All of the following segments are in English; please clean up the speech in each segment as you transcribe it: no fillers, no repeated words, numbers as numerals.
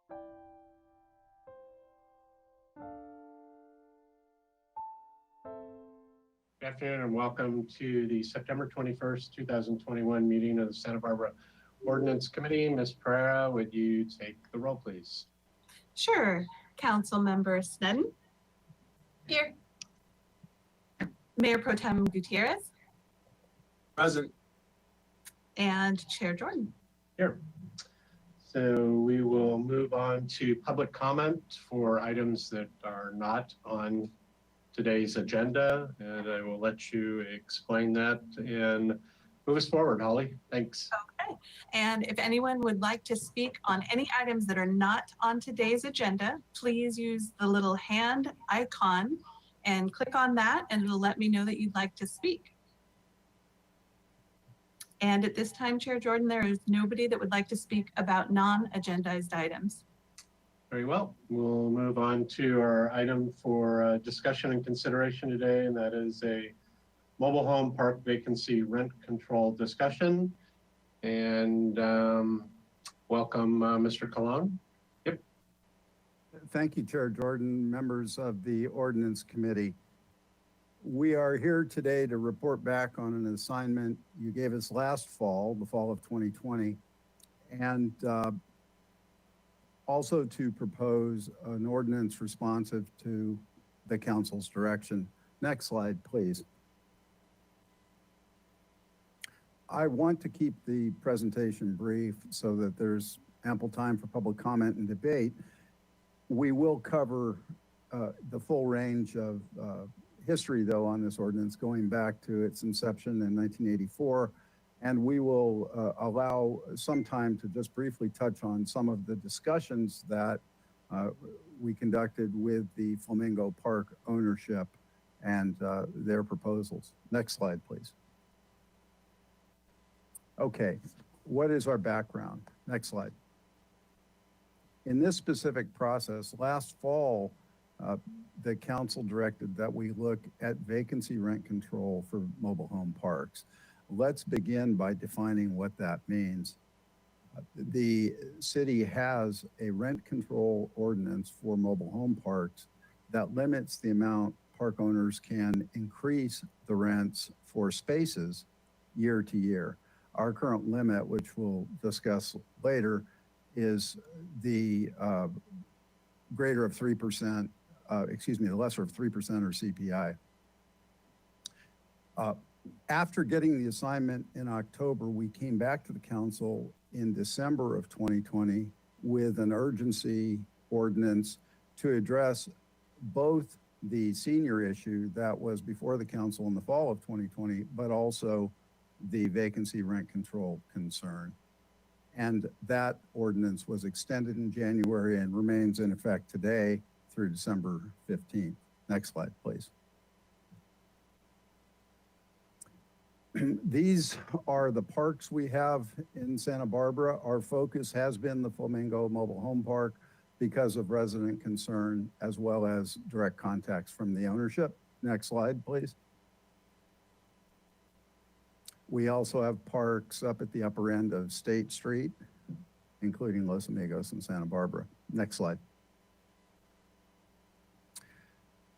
Good afternoon and welcome to the September 21st, 2021 meeting of the Santa Barbara Ordinance Committee. Ms. Pereira, would you take the roll, please? Sure. Council Member Sneddon. Here. Mayor Pro Tem Gutierrez. Present. And Chair Jordan. Here. So we will move on to public comment for items that are not on today's agenda, and I will let you explain that and move us forward, Holly. Thanks. Okay. And if anyone would like to speak on any items that are not on today's agenda, please use the little hand icon and click on that, and it'll let me know that you'd like to speak. And at this time, Chair Jordan, there is nobody that would like to speak about non-agendized items. Very well. We'll move on to our item for discussion and consideration today, and that is a mobile home park vacancy rent control discussion. And welcome, Mr. Colon. Yep. Thank you, Chair Jordan, members of the Ordinance Committee. We are here today to report back on an assignment you gave us last fall, the fall of 2020, and also to propose an ordinance responsive to the council's direction. Next slide, please. I want to keep the presentation brief so that there's ample time for public comment and debate. We will cover the full range of history, though, on this ordinance going back to its inception in 1984. And we will allow some time to just briefly touch on some of the discussions that we conducted with the Flamingo Park ownership and their proposals. Next slide, please. Okay, what is our background? Next slide. In this specific process, last fall, the council directed that we look at vacancy rent control for mobile home parks. Let's begin by defining what that means. The city has a rent control ordinance for mobile home parks that limits the amount park owners can increase the rents for spaces year to year. Our current limit, which we'll discuss later, is the greater of 3%, the lesser of 3% or CPI. After getting the assignment in October, we came back to the council in December of 2020 with an urgency ordinance to address both the senior issue that was before the council in the fall of 2020, but also the vacancy rent control concern. And that ordinance was extended in January and remains in effect today through December 15th. Next slide, please. These are the parks we have in Santa Barbara. Our focus has been the Flamingo Mobile Home Park because of resident concern as well as direct contacts from the ownership. Next slide, please. We also have parks up at the upper end of State Street, including Los Amigos and Santa Barbara. Next slide.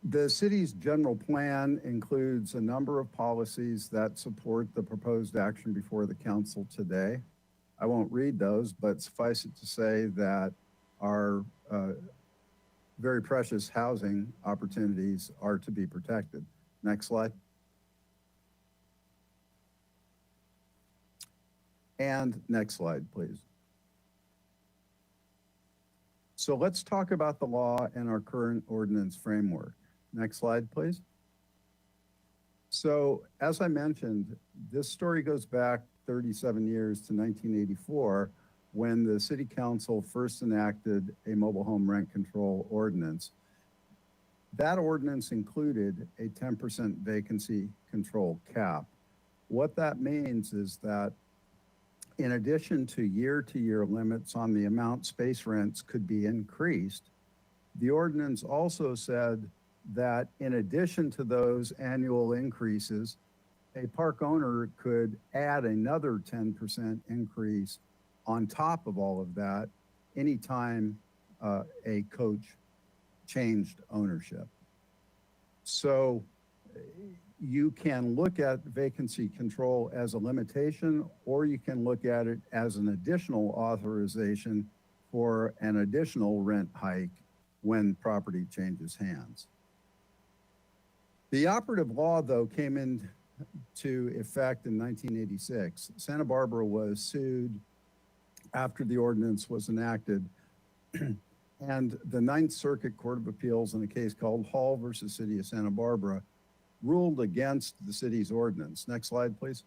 The city's general plan includes a number of policies that support the proposed action before the council today. I won't read those, but suffice it to say that our very precious housing opportunities are to be protected. Next slide. And next slide, please. So let's talk about the law and our current ordinance framework. Next slide, please. So as I mentioned, this story goes back 37 years to 1984 when the city council first enacted a mobile home rent control ordinance. That ordinance included a 10% vacancy control cap. What that means is that in addition to year-to-year limits on the amount space rents could be increased, the ordinance also said that in addition to those annual increases, a park owner could add another 10% increase on top of all of that anytime a coach changed ownership. So you can look at vacancy control as a limitation, or you can look at it as an additional authorization for an additional rent hike when property changes hands. The operative law, though, came into effect in 1986. Santa Barbara was sued after the ordinance was enacted, and the Ninth Circuit Court of Appeals in a case called Hall versus City of Santa Barbara ruled against the city's ordinance. Next slide, please.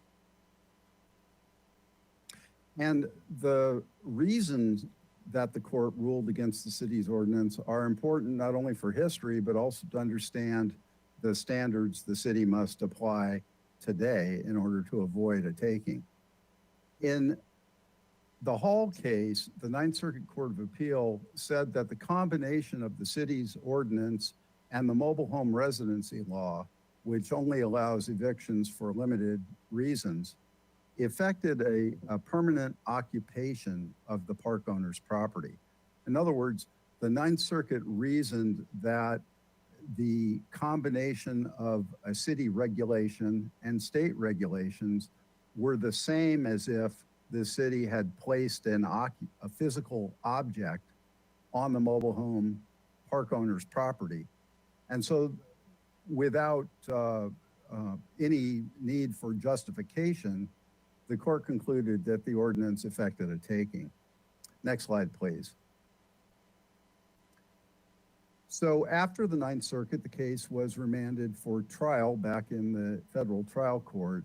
And the reasons that the court ruled against the city's ordinance are important not only for history, but also to understand the standards the city must apply today in order to avoid a taking. In the Hall case, the Ninth Circuit Court of Appeal said that the combination of the city's ordinance and the mobile home residency law, which only allows evictions for limited reasons, effected a permanent occupation of the park owner's property. In other words, the Ninth Circuit reasoned that the combination of a city regulation and state regulations were the same as if the city had placed a physical object on the mobile home park owner's property. And so without any need for justification, the court concluded that the ordinance effected a taking. Next slide, please. So after the Ninth Circuit, the case was remanded for trial back in the federal trial court.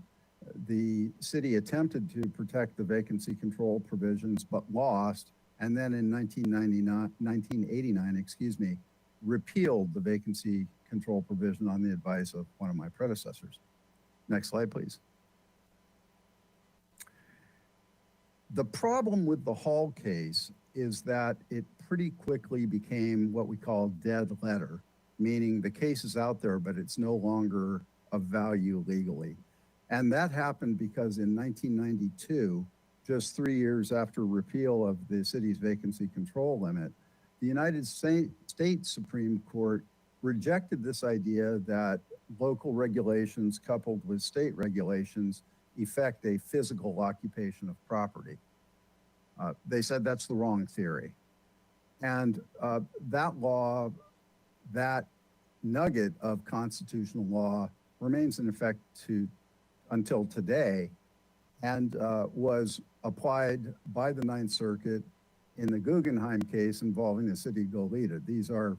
The city attempted to protect the vacancy control provisions, but lost. And then in 1989, repealed the vacancy control provision on the advice of one of my predecessors. Next slide, please. The problem with the Hall case is that it pretty quickly became what we call dead letter, meaning the case is out there, but it's no longer of value legally. And that happened because in 1992, just 3 years after repeal of the city's vacancy control limit, the United States Supreme Court rejected this idea that local regulations coupled with state regulations effect a physical occupation of property. They said that's the wrong theory. And that law, that nugget of constitutional law remains in effect until today, and was applied by the Ninth Circuit in the Guggenheim case involving the city of Goleta. These are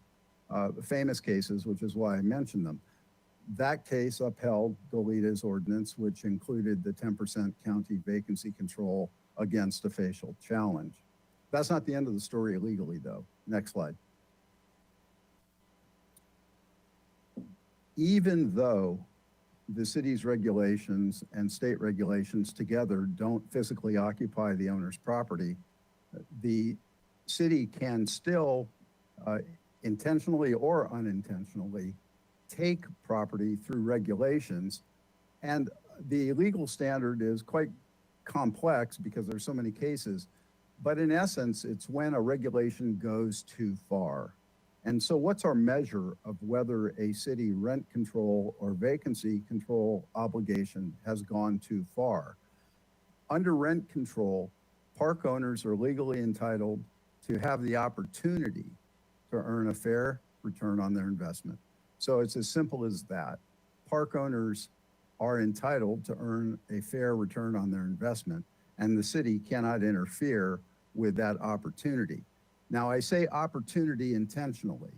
famous cases, which is why I mentioned them. That case upheld Goleta's ordinance, which included the 10% county vacancy control against a facial challenge. That's not the end of the story legally, though. Next slide. Even though the city's regulations and state regulations together don't physically occupy the owner's property, the city can still intentionally or unintentionally take property through regulations. And the legal standard is quite complex because there's so many cases, but in essence, it's when a regulation goes too far. And so what's our measure of whether a city rent control or vacancy control obligation has gone too far? Under rent control, park owners are legally entitled to have the opportunity to earn a fair return on their investment. So it's as simple as that. Park owners are entitled to earn a fair return on their investment, and the city cannot interfere with that opportunity. Now, I say opportunity intentionally.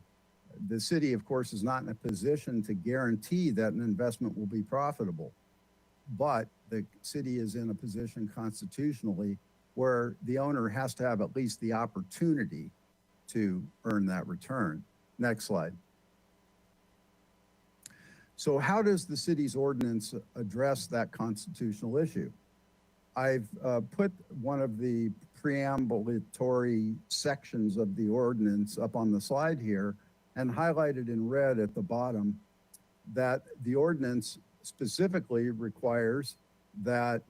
The city, of course, is not in a position to guarantee that an investment will be profitable, but the city is in a position constitutionally where the owner has to have at least the opportunity to earn that return. Next slide. So how does the city's ordinance address that constitutional issue? I've put one of the preambulatory sections of the ordinance up on the slide here and highlighted in red at the bottom that the ordinance specifically requires that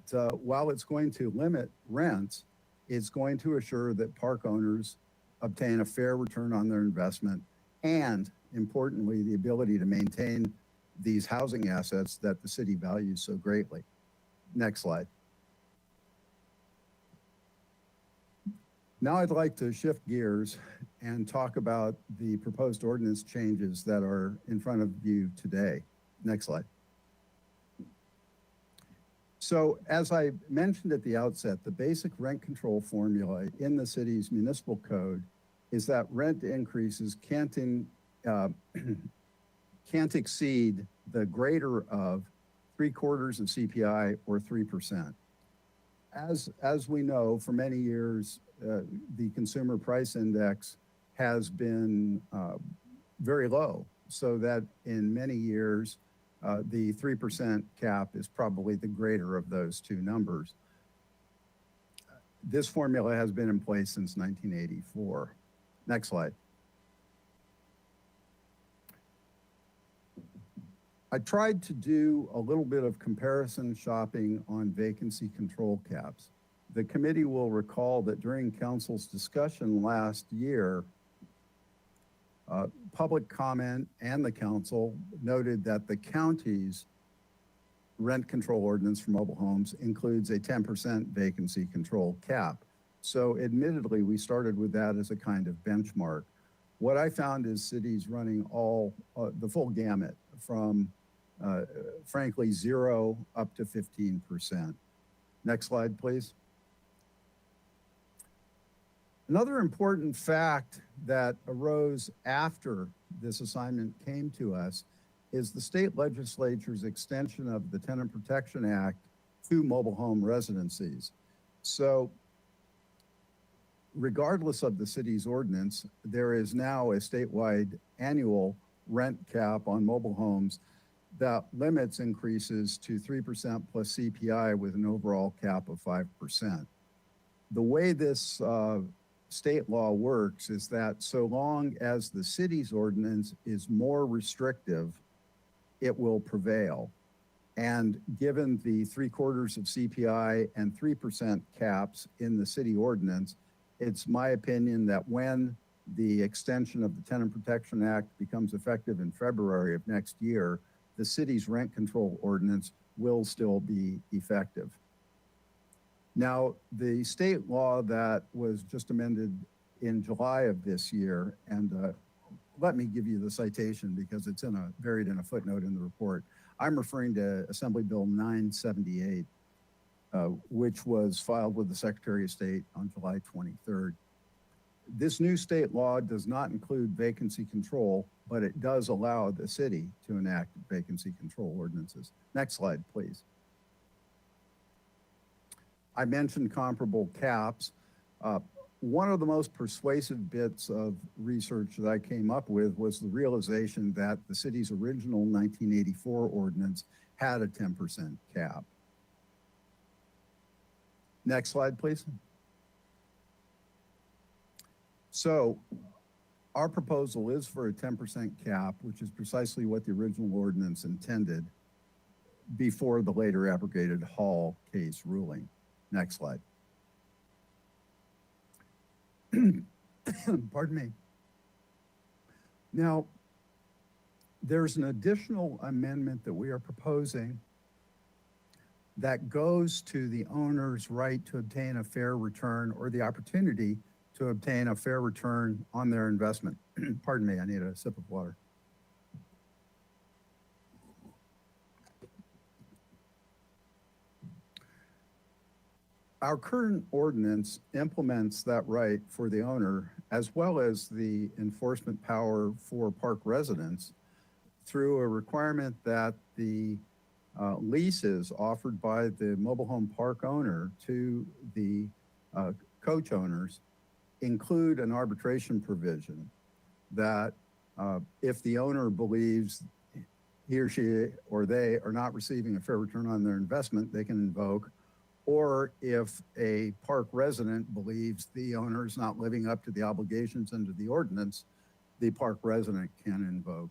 while it's going to limit rents, it's going to assure that park owners obtain a fair return on their investment, and importantly, the ability to maintain these housing assets that the city values so greatly. Next slide. Now I'd like to shift gears and talk about the proposed ordinance changes that are in front of you today. Next slide. So as I mentioned at the outset, the basic rent control formula in the city's municipal code is that rent increases can't exceed the greater of 3/4 of CPI or 3%. As we know, for many years, the consumer price index has been very low, so that in many years, the 3% cap is probably the greater of those two numbers. This formula has been in place since 1984. Next slide. I tried to do a little bit of comparison shopping on vacancy control caps. The committee will recall that during council's discussion last year, public comment and the council noted that the county's rent control ordinance for mobile homes includes a 10% vacancy control cap. So admittedly, we started with that as a kind of benchmark. What I found is cities running the full gamut from frankly 0 up to 15%. Next slide, please. Another important fact that arose after this assignment came to us is the state legislature's extension of the Tenant Protection Act to mobile home residencies. So regardless of the city's ordinance, there is now a statewide annual rent cap on mobile homes that limits increases to 3% plus CPI with an overall cap of 5%. The way this state law works is that so long as the city's ordinance is more restrictive, it will prevail. And given the 3/4 of CPI and 3% caps in the city ordinance, it's my opinion that when the extension of the Tenant Protection Act becomes effective in February of next year, the city's rent control ordinance will still be effective. Now, the state law that was just amended in July of this year, and let me give you the citation because it's buried in a footnote in the report. I'm referring to Assembly Bill 978, which was filed with the Secretary of State on July 23rd. This new state law does not include vacancy control, but it does allow the city to enact vacancy control ordinances. Next slide, please. I mentioned comparable caps. One of the most persuasive bits of research that I came up with was the realization that the city's original 1984 ordinance had a 10% cap. Next slide, please. So our proposal is for a 10% cap, which is precisely what the original ordinance intended before the later abrogated Hall case ruling. Next slide. Pardon me. Now, there's an additional amendment that we are proposing that goes to the owner's right to obtain a fair return or the opportunity to obtain a fair return on their investment. Pardon me, I need a sip of water. Our current ordinance implements that right for the owner as well as the enforcement power for park residents through a requirement that the leases offered by the mobile home park owner to the coach owners include an arbitration provision that if the owner believes he or she or they are not receiving a fair return on their investment, they can invoke. Or if a park resident believes the owner is not living up to the obligations under the ordinance, the park resident can invoke.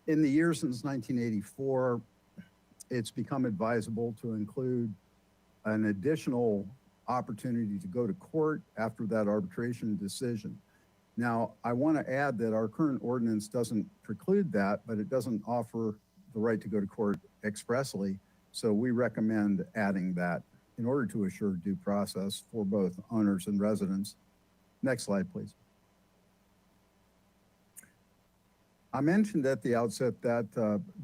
In the years since 1984, it's become advisable to include an additional opportunity to go to court after that arbitration decision. Now, I want to add that our current ordinance doesn't preclude that, but it doesn't offer the right to go to court expressly. So we recommend adding that in order to assure due process for both owners and residents. Next slide, please. I mentioned at the outset that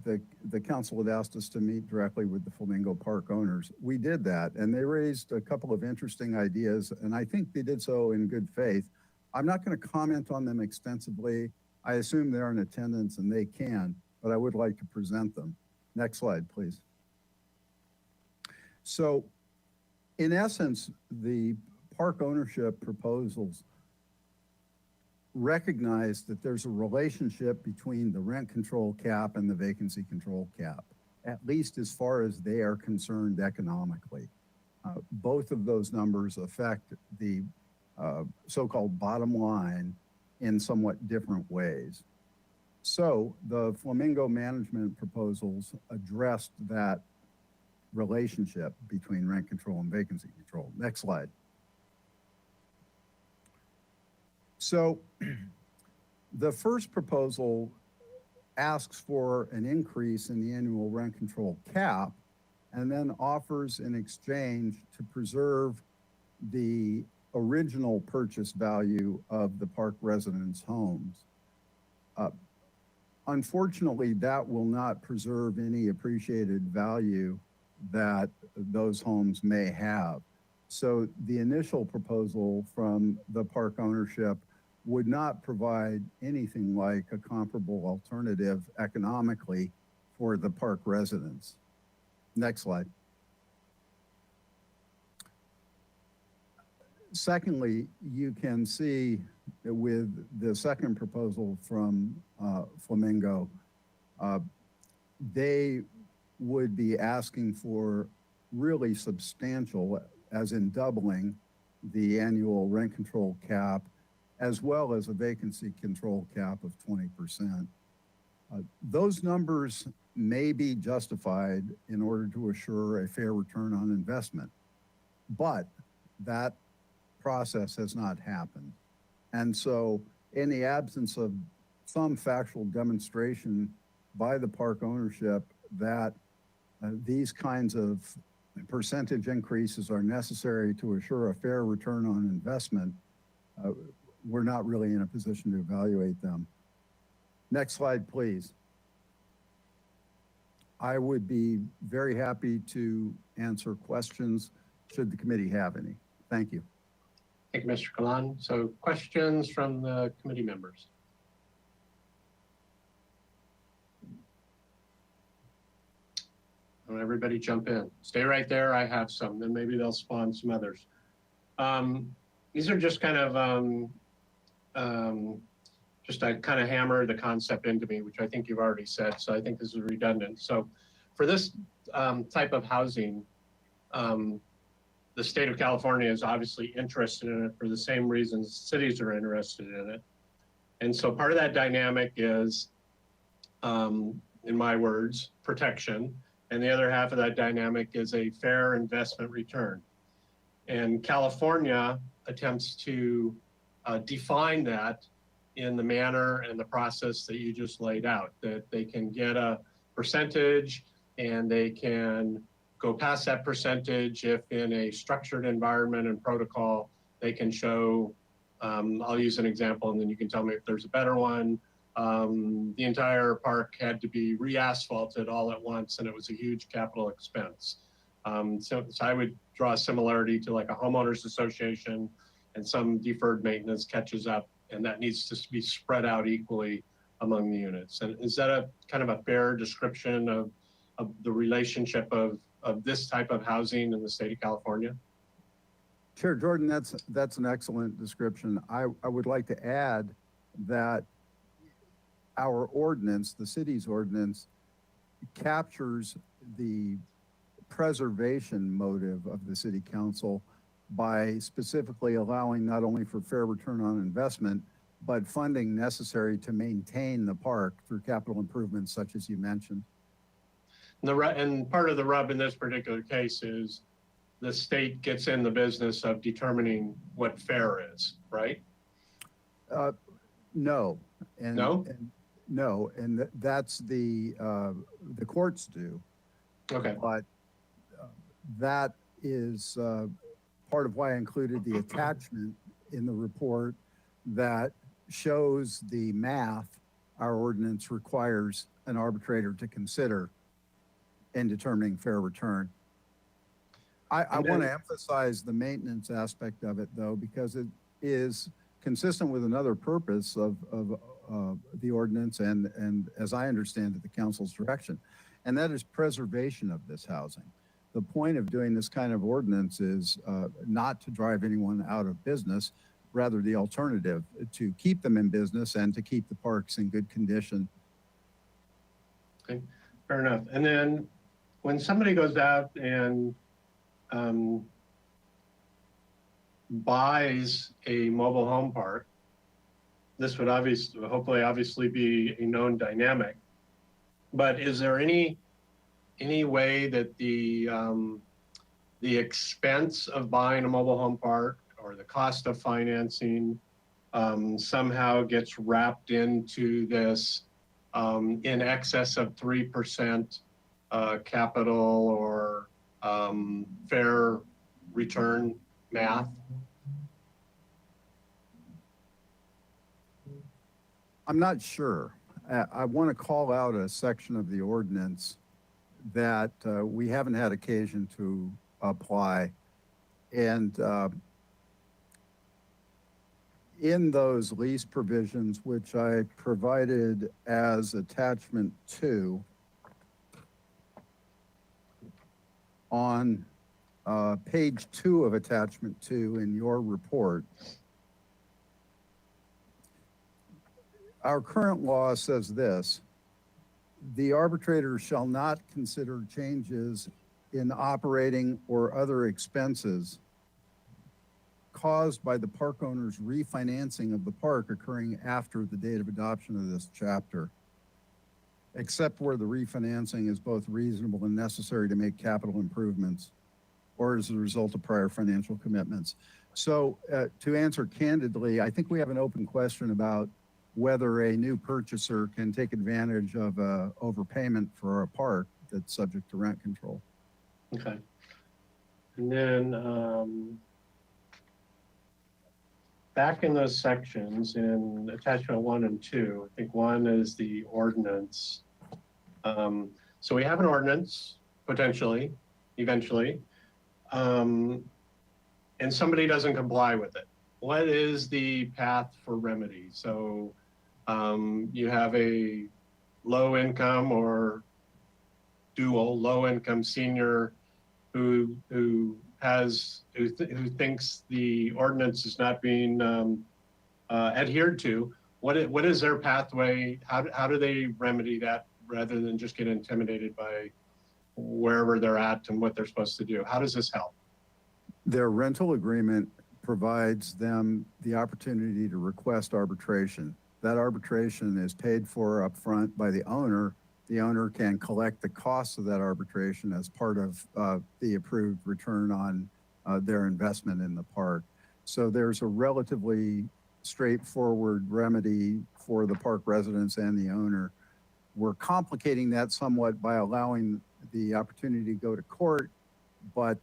the council had asked us to meet directly with the Flamingo Park owners. We did that, and they raised a couple of interesting ideas, and I think they did so in good faith. I'm not going to comment on them extensively. I assume they're in attendance and they can, but I would like to present them. Next slide, please. So, in essence, the park ownership proposals recognize that there's a relationship between the rent control cap and the vacancy control cap, at least as far as they are concerned economically. Both of those numbers affect the so-called bottom line in somewhat different ways. So the Flamingo management proposals addressed that relationship between rent control and vacancy control. Next slide. So the first proposal asks for an increase in the annual rent control cap and then offers in exchange to preserve the original purchase value of the park residents' homes. Unfortunately, that will not preserve any appreciated value that those homes may have. So the initial proposal from the park ownership would not provide anything like a comparable alternative economically for the park residents. Next slide. Secondly, you can see with the second proposal from Flamingo, they would be asking for really substantial, as in doubling the annual rent control cap, as well as a vacancy control cap of 20%. Those numbers may be justified in order to assure a fair return on investment, but that process has not happened. And so in the absence of some factual demonstration by the park ownership that these kinds of percentage increases are necessary to assure a fair return on investment, we're not really in a position to evaluate them. Next slide, please. I would be very happy to answer questions should the committee have any. Thank you. Thank you, Mr. Kalan. So questions from the committee members? Don't everybody jump in. Stay right there. I have some, then maybe they'll spawn some others. These are just kind of, just to kind of hammer the concept into me, which I think you've already said, so I think this is redundant. So for this type of housing, the state of California is obviously interested in it for the same reasons cities are interested in it. And so part of that dynamic is, in my words, protection. And the other half of that dynamic is a fair investment return. And California attempts to define that in the manner and the process that you just laid out, that they can get a percentage and they can go past that percentage if in a structured environment and protocol, they can show, I'll use an example and then you can tell me if there's a better one. The entire park had to be re-asphalted all at once and it was a huge capital expense. So I would draw a similarity to like a homeowners association, and some deferred maintenance catches up and that needs to be spread out equally among the units. And is that a kind of a fair description of the relationship of this type of housing in the state of California? Chair Jordan, that's an excellent description. I would like to add that our ordinance, the city's ordinance, captures the preservation motive of the city council by specifically allowing not only for fair return on investment, but funding necessary to maintain the park through capital improvements such as you mentioned. And part of the rub in this particular case is the state gets in the business of determining what fair is, right? No. No? No, and that's the courts do. Okay, But that is part of why I included the attachment in the report that shows the math our ordinance requires an arbitrator to consider in determining fair return. I And want then- to emphasize the maintenance aspect of it, though, because it is consistent with another purpose of the ordinance and as I understand it, the council's direction, and that is preservation of this housing. The point of doing this kind of ordinance is not to drive anyone out of business, rather the alternative, to keep them in business and to keep the parks in good condition. okay, fair enough. And then when somebody goes out and buys a mobile home park, this would hopefully be a known dynamic. But is there any way that the expense of buying a mobile home park or the cost of financing somehow gets wrapped into this in excess of 3% capital or fair return math? I'm not sure. I want to call out a section of the ordinance that we haven't had occasion to apply. And in those lease provisions, which I provided as attachment 2 on page 2 of attachment 2 in your report, our current law says this: the arbitrator shall not consider changes in operating or other expenses caused by the park owner's refinancing of the park occurring after the date of adoption of this chapter, except where the refinancing is both reasonable and necessary to make capital improvements or as a result of prior financial commitments. So to answer candidly, I think we have an open question about whether a new purchaser can take advantage of overpayment for a park that's subject to rent control. Okay. And then back in those sections in attachment 1 and 2, I think 1 is the ordinance. So we have an ordinance potentially, eventually, and somebody doesn't comply with it. What is the path for remedy? So you have a low income or dual low income senior who thinks the ordinance is not being adhered to. What is their pathway? How do they remedy that rather than just get intimidated by wherever they're at and what they're supposed to do? How does this help? Their rental agreement provides them the opportunity to request arbitration. That arbitration is paid for upfront by the owner. The owner can collect the costs of that arbitration as part of the approved return on their investment in the park. So there's a relatively straightforward remedy for the park residents and the owner. We're complicating that somewhat by allowing the opportunity to go to court, but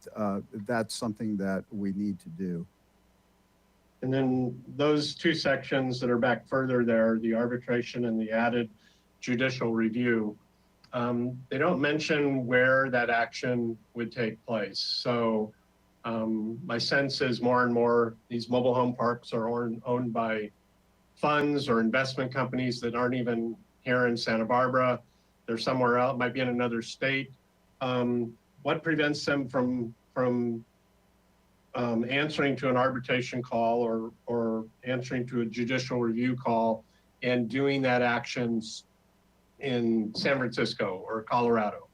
that's something that we need to do. And then those 2 sections that are back further there, the arbitration and the added judicial review, they don't mention where that action would take place. So my sense is more and more these mobile home parks are owned by funds or investment companies that aren't even here in Santa Barbara. They're somewhere else, might be in another state. What prevents them from answering to an arbitration call or answering to a judicial review call and doing that actions in San Francisco or Colorado?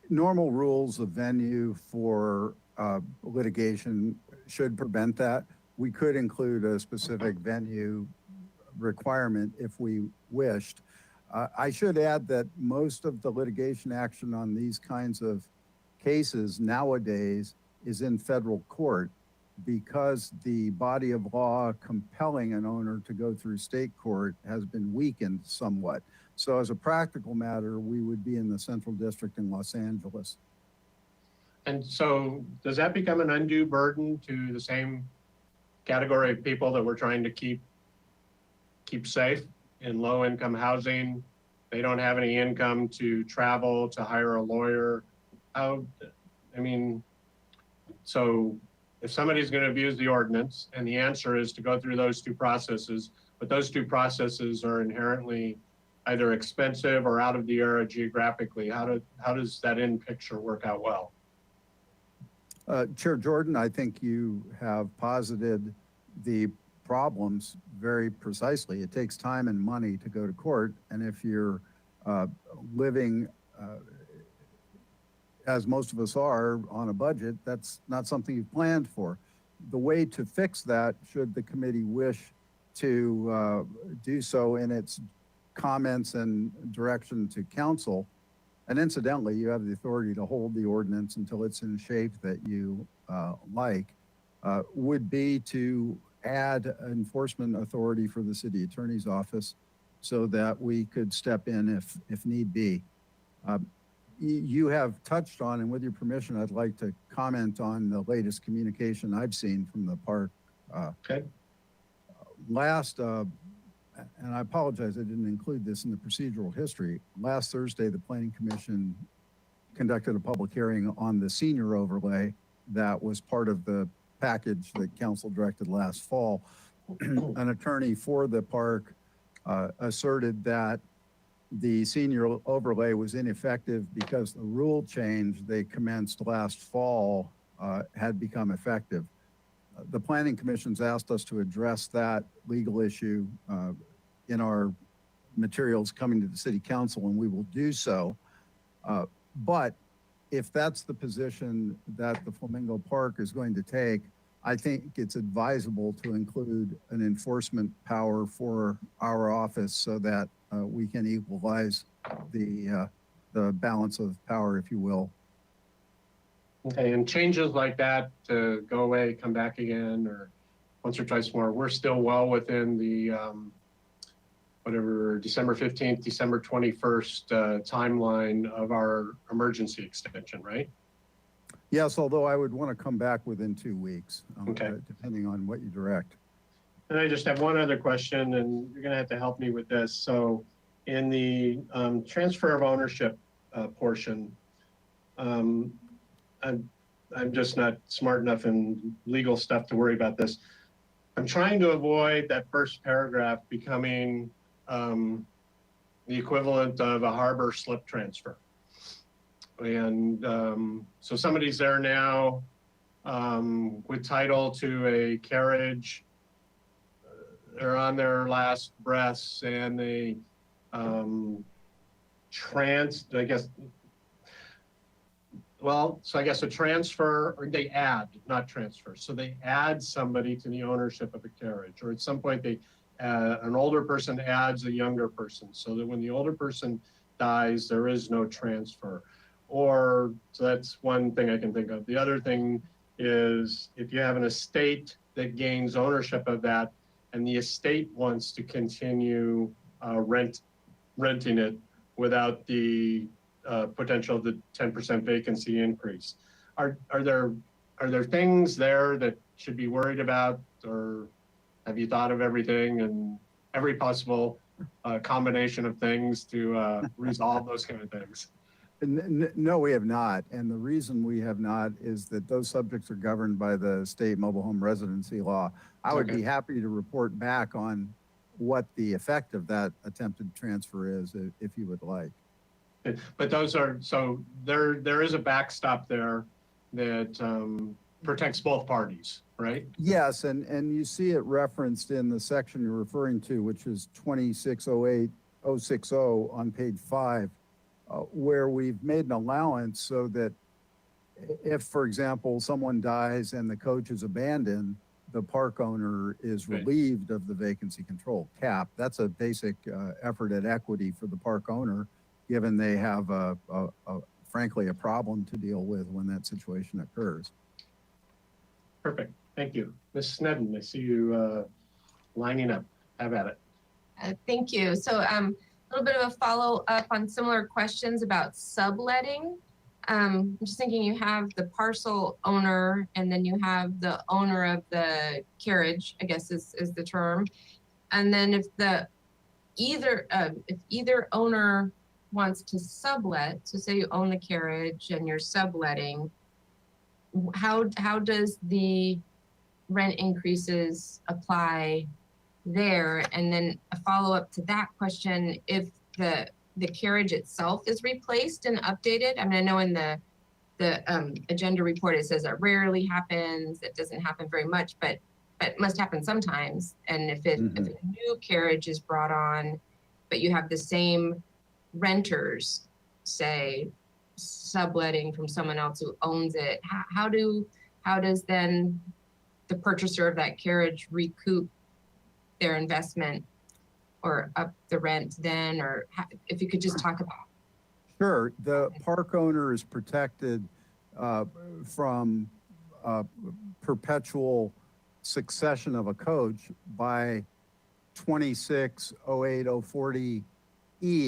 Normal rules of venue for litigation should prevent that. We could include a specific venue requirement if we wished. I should add that most of the litigation action on these kinds of cases nowadays is in federal court. because the body of law compelling an owner to go through state court has been weakened somewhat. So as a practical matter, we would be in the Central District in Los Angeles. And so does that become an undue burden to the same category of people that we're trying to keep safe in low-income housing? They don't have any income to travel, to hire a lawyer. So if somebody's going to abuse the ordinance, and the answer is to go through those two processes, but those two processes are inherently either expensive or out of the area geographically, how does that end picture work out well? Chair Jordan, I think you have posited the problems very precisely. It takes time and money to go to court, and if you're living as most of us are on a budget, that's not something you've planned for. The way to fix that, should the committee wish to do so in its comments and direction to council, and incidentally, you have the authority to hold the ordinance until it's in shape that you like, would be to add enforcement authority for the city attorney's office so that we could step in if need be. You have touched on, and with your permission, I'd like to comment on the latest communication I've seen from the park. Okay. And I apologize, I didn't include this in the procedural history. Last Thursday, the Planning Commission conducted a public hearing on the senior overlay that was part of the package that council directed last fall. An attorney for the park asserted that the senior overlay was ineffective because the rule change they commenced last fall had become effective. The Planning Commission's asked us to address that legal issue in our materials coming to the City Council, and we will do so. But if that's the position that the Flamingo Park is going to take, I think it's advisable to include an enforcement power for our office so that we can equalize the balance of power, if you will. Okay, and changes like that to go away, come back again, or once or twice more, we're still well within the whatever, December 15th, December 21st timeline of our emergency extension, right? Yes, although I would want to come back within 2 weeks, Okay. Depending on what you direct. And I just have one other question, and you're going to have to help me with this. So in the transfer of ownership portion, I'm just not smart enough in legal stuff to worry about this. I'm trying to avoid that first paragraph becoming the equivalent of a harbor slip transfer. And so somebody's there now with title to a carriage. They're on their last breaths, and they I guess a transfer, or they add, not transfer. So they add somebody to the ownership of a carriage, or at some point an older person adds a younger person, so that when the older person dies, there is no transfer. So that's one thing I can think of. The other thing is if you have an estate that gains ownership of that, and the estate wants to continue renting it without the potential of the 10% vacancy increase. Are there things there that should be worried about, or have you thought of everything and every possible combination of things to resolve those kind of things? No, we have not. And the reason we have not is that those subjects are governed by the state mobile home residency law. I would be happy to report back on what the effect of that attempted transfer is, if you would like. But there is a backstop there that protects both parties, right? Yes, and you see it referenced in the section you're referring to, which is 2608060 on page 5, where we've made an allowance so that if, for example, someone dies and the coach is abandoned, the park owner is relieved of the vacancy control cap. That's a basic effort at equity for the park owner, given they have frankly a problem to deal with when that situation occurs. Perfect. Thank you. Ms. Snedden, I see you lining up. Have at it. Thank you. So a little bit of a follow up on similar questions about subletting. I'm just thinking you have the parcel owner and then you have the owner of the carriage, I guess is the term. And then if either owner wants to sublet, so say you own the carriage and you're subletting, how does the rent increases apply there? And then a follow up to that question, if the carriage itself is replaced and updated. I mean, I know in the agenda report it says that rarely happens. It doesn't happen very much, but it must happen sometimes. And if a new carriage is brought on, but you have the same renters, say, subletting from someone else who owns it, how does then the purchaser of that carriage recoup their investment or up the rent then? Or if you could just talk about. Sure. The park owner is protected from perpetual succession of a coach by 260840E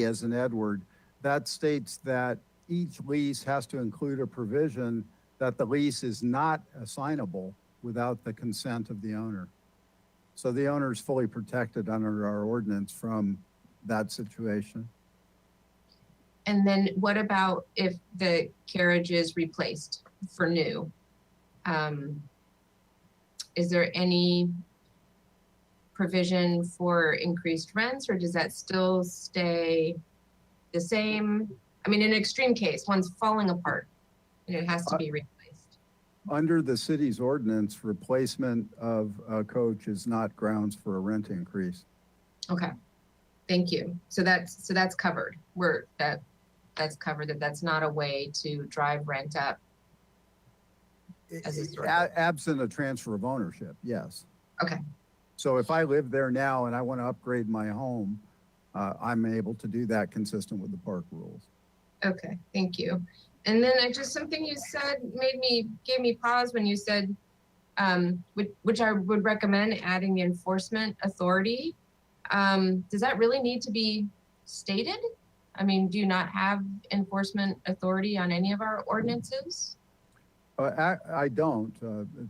as in Edward. That states that each lease has to include a provision that the lease is not assignable without the consent of the owner. So the owner is fully protected under our ordinance from that situation. And then what about if the carriage is replaced for new? Is there any provision for increased rents, or does that still stay the same? I mean, in an extreme case, one's falling apart and it has to be replaced. Under the city's ordinance, replacement of a coach is not grounds for a rent increase. Okay, thank you. So that's covered. That's covered, that's not a way to drive rent up. Absent a transfer of ownership, yes. Okay. So if I live there now and I want to upgrade my home, I'm able to do that consistent with the park rules. Okay, thank you. And then something you said gave me pause when you said, which I would recommend adding the enforcement authority. Does that really need to be stated? I mean, do you not have enforcement authority on any of our ordinances? I don't.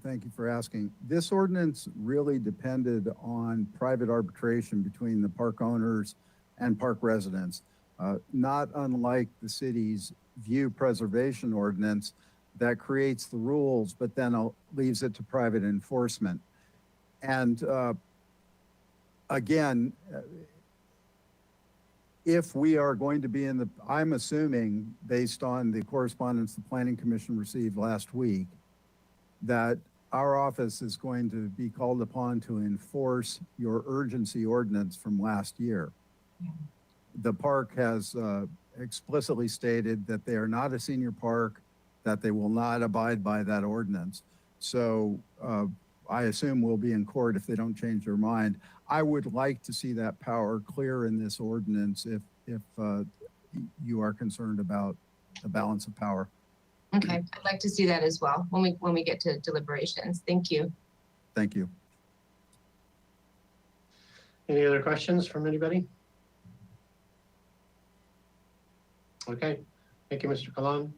Thank you for asking. This ordinance really depended on private arbitration between the park owners and park residents, not unlike the city's view preservation ordinance that creates the rules, but then leaves it to private enforcement. And again, if we are going to be I'm assuming based on the correspondence the Planning Commission received last week, that our office is going to be called upon to enforce your urgency ordinance from last year. Yeah. The park has explicitly stated that they are not a senior park, that they will not abide by that ordinance. So I assume we'll be in court if they don't change their mind. I would like to see that power clear in this ordinance if you are concerned about the balance of power. Okay, I'd like to see that as well when we get to deliberations. Thank you. Thank you. Any other questions from anybody? Okay, thank you, Mr. Kalan.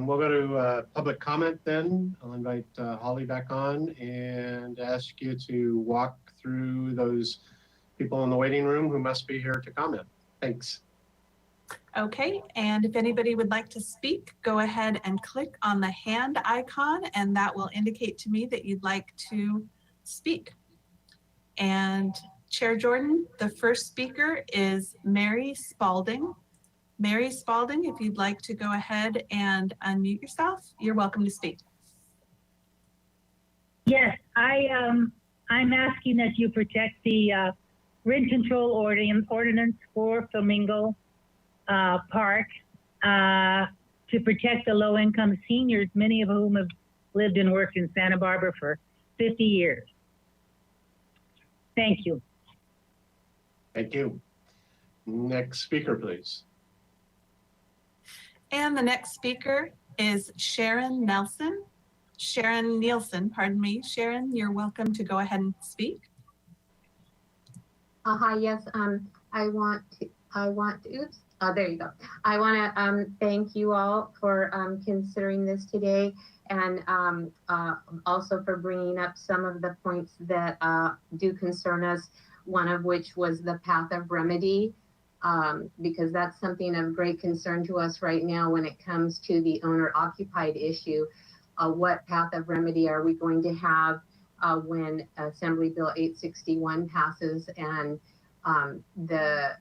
We'll go to public comment then. I'll invite Holly back on and ask you to walk through those people in the waiting room who must be here to comment. Thanks. Okay, and if anybody would like to speak, go ahead and click on the hand icon and that will indicate to me that you'd like to speak. And Chair Jordan, the first speaker is Mary Spalding. Mary Spalding, if you'd like to go ahead and unmute yourself, you're welcome to speak. Yes, I'm asking that you protect the rent control ordinance for Flamingo Park to protect the low-income seniors, many of whom have lived and worked in Santa Barbara for 50 years. Thank you. Thank you. Next speaker, please. And the next speaker is Sharon Nelson. Sharon Nielsen, pardon me. Sharon, you're welcome to go ahead and speak. Hi, yes, oops, there you go. I want to thank you all for considering this today, and also for bringing up some of the points that do concern us, one of which was the path of remedy, because that's something of great concern to us right now when it comes to the owner-occupied issue. What path of remedy are we going to have when Assembly Bill 861 passes and the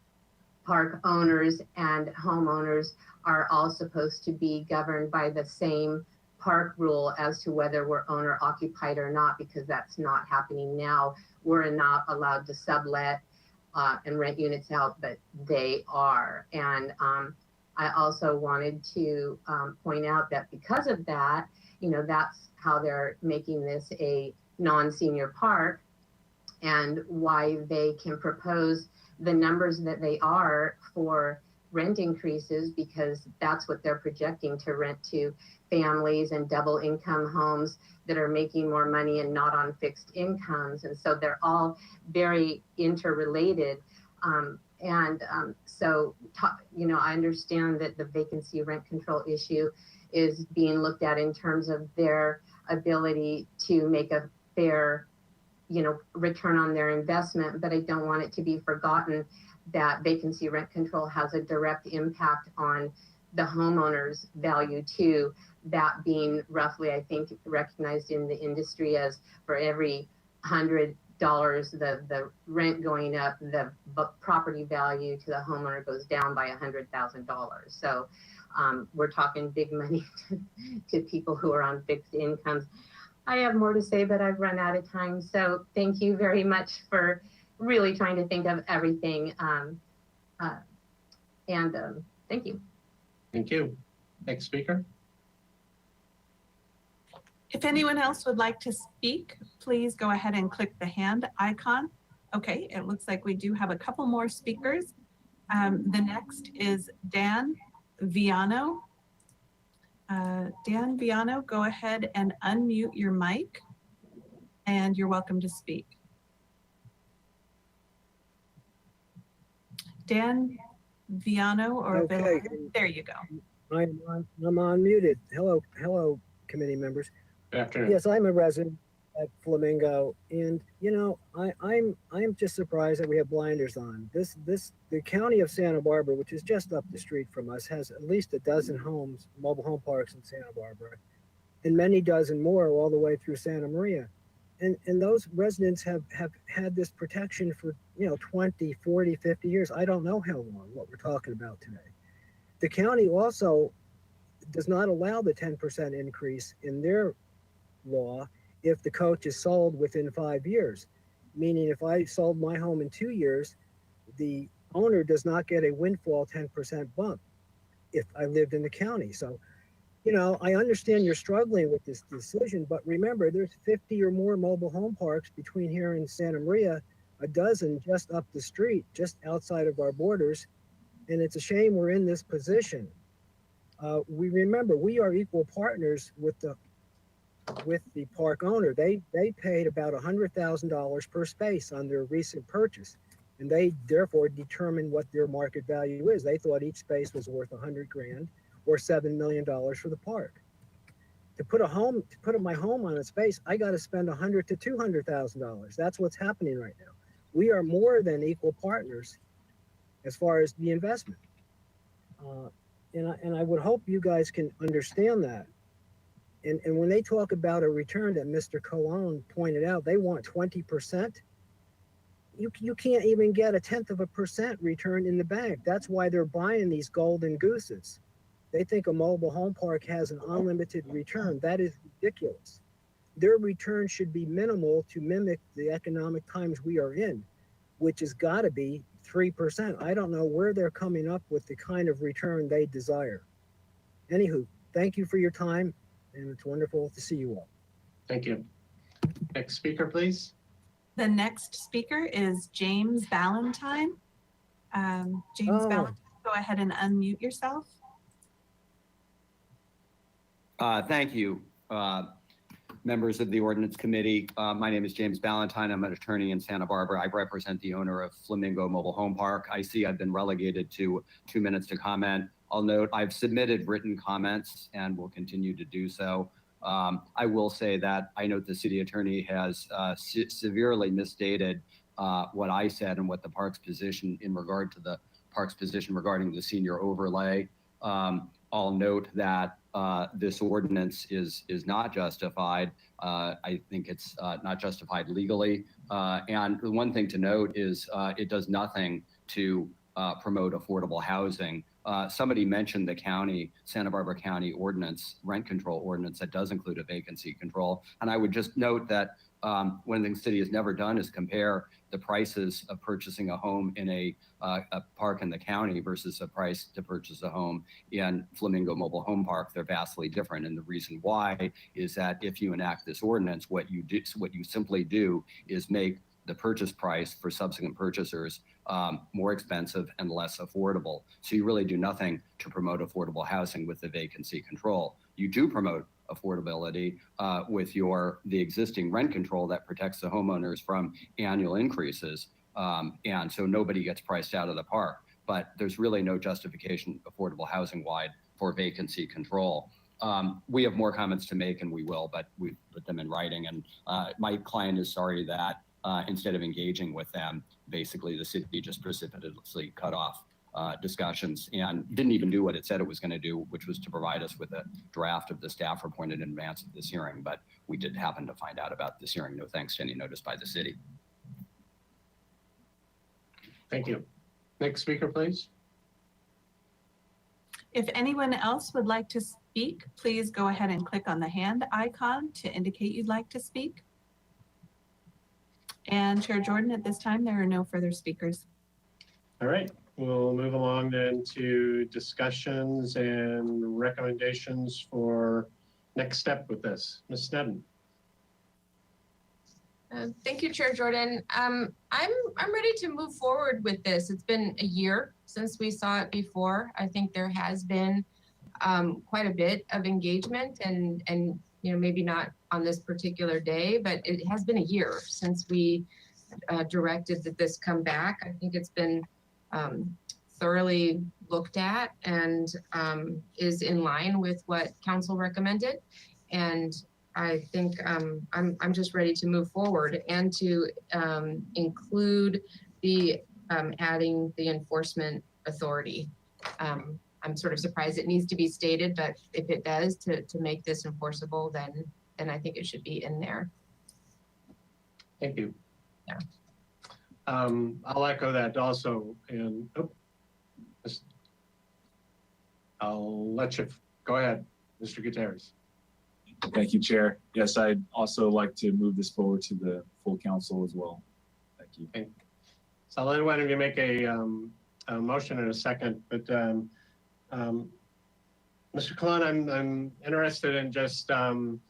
park owners and homeowners are all supposed to be governed by the same park rule as to whether we're owner occupied or not, because that's not happening now. We're not allowed to sublet and rent units out, but they are. And I also wanted to point out that because of that, you know, that's how they're making this a non-senior park, and why they can propose the numbers that they are for rent increases, because that's what they're projecting to rent to families and double income homes that are making more money and not on fixed incomes. And so they're all very interrelated. So, you know, I understand that the vacancy rent control issue is being looked at in terms of their ability to make a fair, you know, return on their investment, but I don't want it to be forgotten that vacancy rent control has a direct impact on the homeowner's value too, that being roughly, I think, recognized in the industry as for every $100 the rent going up, the property value to the homeowner goes down by $100,000. So we're talking big money to people who are on fixed incomes. I have more to say, but I've run out of time. So thank you very much for really trying to think of everything. Thank you. Thank you. Next speaker. If anyone else would like to speak, please go ahead and click the hand icon. Okay, it looks like we do have a couple more speakers. The next is Dan Viano. Dan Viano, go ahead and unmute your mic, and you're welcome to speak. Dan Viano, or Okay. there you go. I'm unmuted. Hello, committee members. Good afternoon. Yes, I'm a resident at Flamingo, and you know, I'm just surprised that we have blinders on. The county of Santa Barbara, which is just up the street from us, has at least a dozen homes, mobile home parks in Santa Barbara, and many dozen more all the way through Santa Maria. And those residents have had this protection for, you know, 20, 40, 50 years. I don't know how long, what we're talking about today. The county also does not allow the 10% increase in their law if the coach is sold within 5 years. Meaning if I sold my home in 2 years, the owner does not get a windfall 10% bump if I lived in the county. So, you know, I understand you're struggling with this decision, but remember, there's 50 or more mobile home parks between here and Santa Maria, a dozen just up the street, just outside of our borders. And it's a shame we're in this position. We remember we are equal partners with the park owner. They paid about $100,000 per space on their recent purchase, and they therefore determined what their market value is. They thought each space was worth $100 grand or $7 million for the park. To put my home on a space, I got to spend $100,000 to $200,000. That's what's happening right now. We are more than equal partners as far as the investment. And I would hope you guys can understand that. And when they talk about a return that Mr. Colon pointed out, they want 20%. You can't even get 0.1% return in the bank. That's why they're buying these golden gooses. They think a mobile home park has an unlimited return. That is ridiculous. Their return should be minimal to mimic the economic times we are in, which has got to be 3%. I don't know where they're coming up with the kind of return they desire. Anywho, thank you for your time, and it's wonderful to see you all. Thank you. Next speaker, please. The next speaker is James Ballantyne. James Ballantyne, go ahead and unmute yourself. Thank you. members of the Ordinance Committee. My name is James Ballantyne. I'm an attorney in Santa Barbara. I represent the owner of Flamingo Mobile Home Park. I see I've been relegated to 2 minutes to comment. I'll note I've submitted written comments and will continue to do so. I will say that I note the city attorney has severely misstated what I said and what the park's position in regard to the park's position regarding the senior overlay. I'll note that this ordinance is not justified. I think it's not justified legally. And the one thing to note is it does nothing to promote affordable housing. Somebody mentioned the county, Santa Barbara County ordinance, rent control ordinance that does include a vacancy control. And I would just note that one thing the city has never done is compare the prices of purchasing a home in a park in the county versus a price to purchase a home in Flamingo Mobile Home Park. They're vastly different. And the reason why is that if you enact this ordinance, what you simply do is make the purchase price for subsequent purchasers more expensive and less affordable. So you really do nothing to promote affordable housing with the vacancy control. You do promote affordability with the existing rent control that protects the homeowners from annual increases. And so nobody gets priced out of the park, but there's really no justification affordable housing wide for vacancy control. We have more comments to make and we will, but we put them in writing. And my client is sorry that instead of engaging with them, basically the city just precipitously cut off discussions and didn't even do what it said it was going to do, which was to provide us with a draft of the staff report in advance of this hearing. But we did happen to find out about this hearing, no thanks to any notice by the city. Thank you. Next speaker, please. If anyone else would like to speak, please go ahead and click on the hand icon to indicate you'd like to speak. And Chair Jordan, at this time, there are no further speakers. All right, we'll move along then to discussions and recommendations for next step with this. Ms. Sneddon. Thank you, Chair Jordan. I'm ready to move forward with this. It's been a year since we saw it before. I think there has been quite a bit of engagement and maybe not on this particular day, but it has been a year since we directed that this come back. I think it's been thoroughly looked at and is in line with what council recommended. And I think I'm just ready to move forward and to include the adding the enforcement authority. I'm sort of surprised it needs to be stated, but if it does to make this enforceable, then I think it should be in there. Thank you. Yeah. I'll echo that also. And I'll let you go ahead, Mr. Gutierrez. Thank you, Chair. Yes, I'd also like to move this forward to the full council as well. Thank you. Okay. So I'll let one of you make a motion in a second, but Mr. Kalon, I'm interested in just, I'm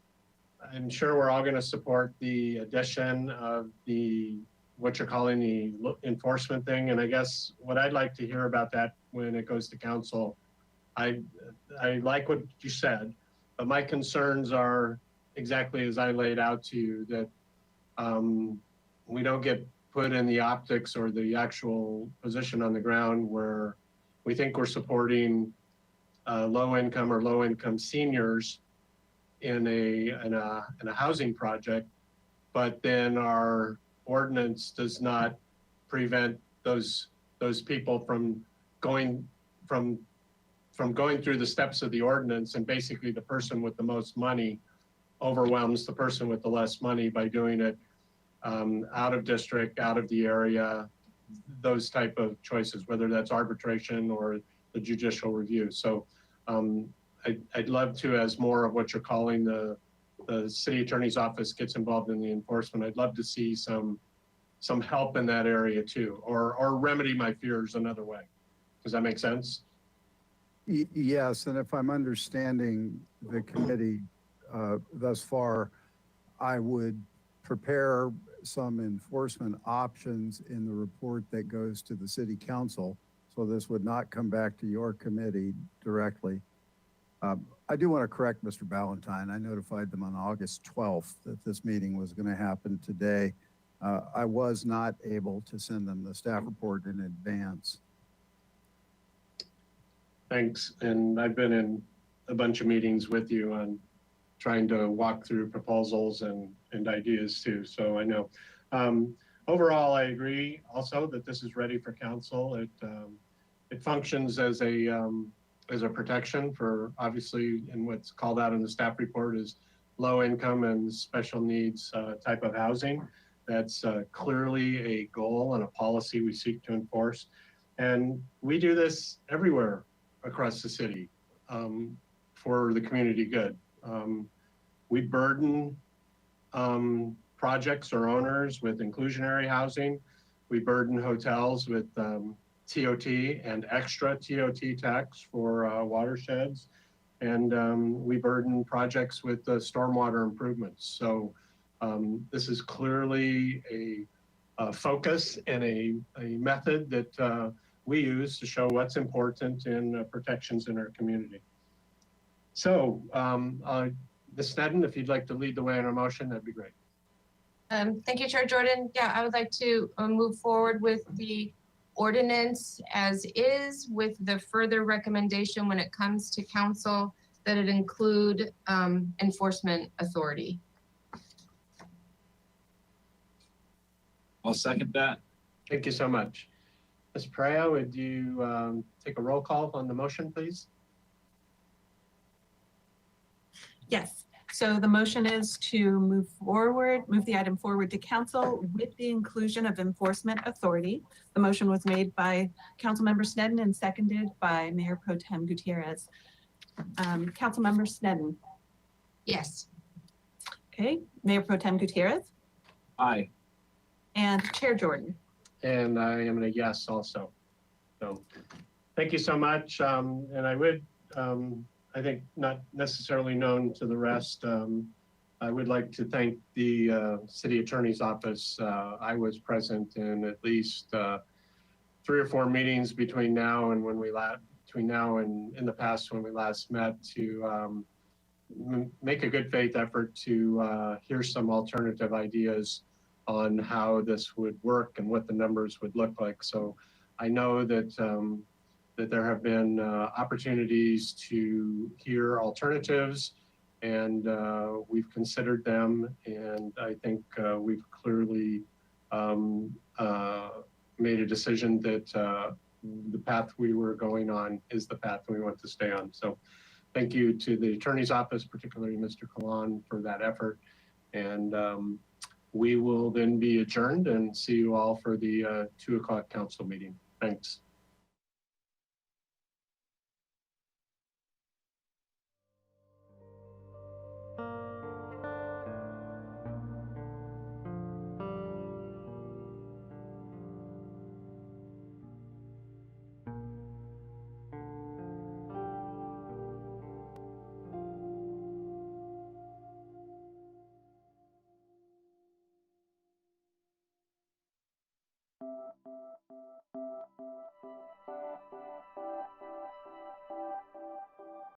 sure we're all going to support the addition of what you're calling the enforcement thing. And I guess what I'd like to hear about that when it goes to council, I like what you said, but my concerns are exactly as I laid out to you, that we don't get put in the optics or the actual position on the ground where we think we're supporting low income seniors in a housing project, but then our ordinance does not prevent those people from going through the steps of the ordinance, and basically the person with the most money overwhelms the person with the less money by doing it out of district, out of the area, those type of choices, whether that's arbitration or the judicial review. So I'd love to, as more of what you're calling the city attorney's office gets involved in the enforcement, I'd love to see some help in that area too, or remedy my fears another way. Does that make sense? Yes, and if I'm understanding the committee thus far, I would prepare some enforcement options in the report that goes to the city council. So this would not come back to your committee directly. I do want to correct Mr. Ballantyne. I notified them on August 12th that this meeting was going to happen today. I was not able to send them the staff report in advance. Thanks. And I've been in a bunch of meetings with you on trying to walk through proposals and ideas too. So I know. Overall, I agree also that this is ready for council. It functions as a protection for, obviously, and what's called out in the staff report is low income and special needs type of housing. That's clearly a goal and a policy we seek to enforce. And we do this everywhere across the city for the community good. We burden projects or owners with inclusionary housing. We burden hotels with TOT and extra TOT tax for watersheds. And we burden projects with stormwater improvements. So this is clearly a focus and a method that we use to show what's important in protections in our community. So Ms. Sneddon, if you'd like to lead the way on our motion, that'd be great. Thank you, Chair Jordan. Yeah, I would like to move forward with the ordinance as is, with the further recommendation when it comes to council that it include enforcement authority. I'll second that. Thank you so much. Ms. Perea, would you take a roll call on the motion, please? Yes. So the motion is to move the item forward to council with the inclusion of enforcement authority. The motion was made by Councilmember Sneddon and seconded by Mayor Pro Tem Gutierrez. Councilmember Sneddon. Yes. Okay. Mayor Pro Tem Gutierrez. Aye. And Chair Jordan. And I am a yes also. So thank you so much. And I would, I think not necessarily known to the rest, I would like to thank the City Attorney's Office. I was present in at least 3 or 4 meetings between now and in the past when we last met to make a good faith effort to hear some alternative ideas on how this would work and what the numbers would look like. So I know that that there have been opportunities to hear alternatives, and we've considered them, and I think we've clearly made a decision that the path we were going on is the path we want to stay on. So thank you to the Attorney's Office, particularly Mr. Kalan, for that effort. And we will then be adjourned and see you all for the 2 o'clock council meeting. Thanks.